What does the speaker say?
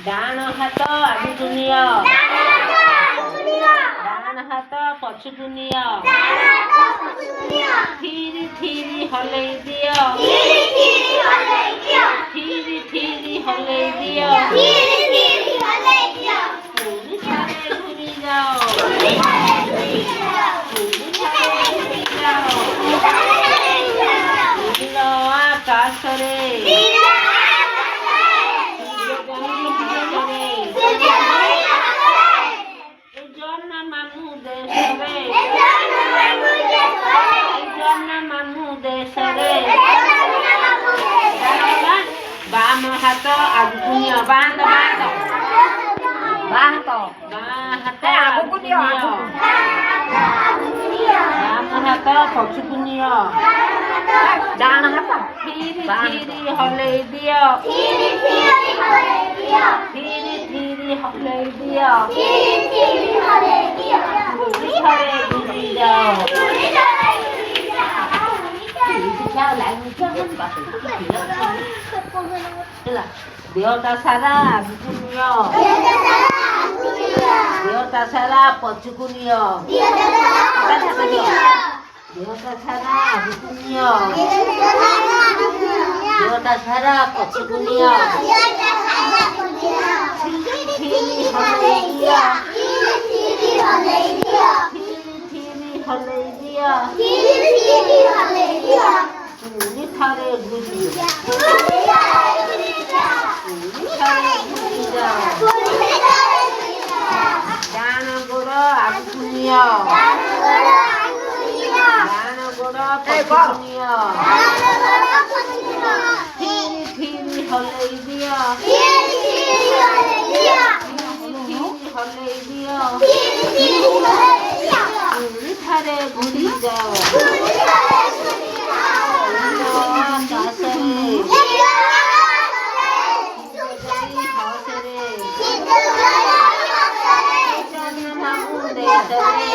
ଡାହାଣ ହାତ ଆଗକୁ ନିଅ, ଡାହାଣ ହାତ ପଛକୁ ନିଅ, ଥିରି ଥିରି ହଲେଇ ଦିଅ, ଥିରି ଥିରି ହଲେଇ ଦିଅ, ପୁଣି ଥରେ ଘୁରି ଯାଅ, ପୁଣି ଥରେ ଘୁରି ଯାଅ, ନୀଳ ଆକାଶରେ ବାମ ହାତ ଆଗକୁ ନିଅ, ବାଁ ହାତ ଆଗକୁ ନିଅ, ବାମ ହାତ ପଛକୁ ନିଅ, ଡାହାଣ ହାତ ଥିରି ଥିରି ହଲେଇ ଦିଅ, ଥିରି ଥିରି ହଲେଇ ଦିଅ, ପୁଣି ଥରେ ଘୁରି ଯାଅ, ଦେହଟା ସାରା ଆଗକୁ ନିଅ, ଦେହଟା ସାରା ପଛକୁ ନିଅ, ଦେହଟା ସାରା ଆଗକୁ ନିଅ, ଦେହଟା ସାରା ପଛକୁ ନିଅ, ଥିରି ହଲେଇ ଦିଅ, ଥିରି ହଲେଇ ଦିଅ, ପୁଣି ଥରେ ଘୁରି ଯାଅ, ଡାହାଣ ଗୋଡ଼ ଆଗକୁ ନିଅ, ଡାହାଣ ଗୋଡ଼ ପଛକୁ ନିଅ, ଥିରି ଥିରି ହଲେଇ ଦିଅ, ହଲେଇ ଦିଅ, ପୁଣି ଥରେ ଘୁରି ଯାଅ, ଦେଶରେ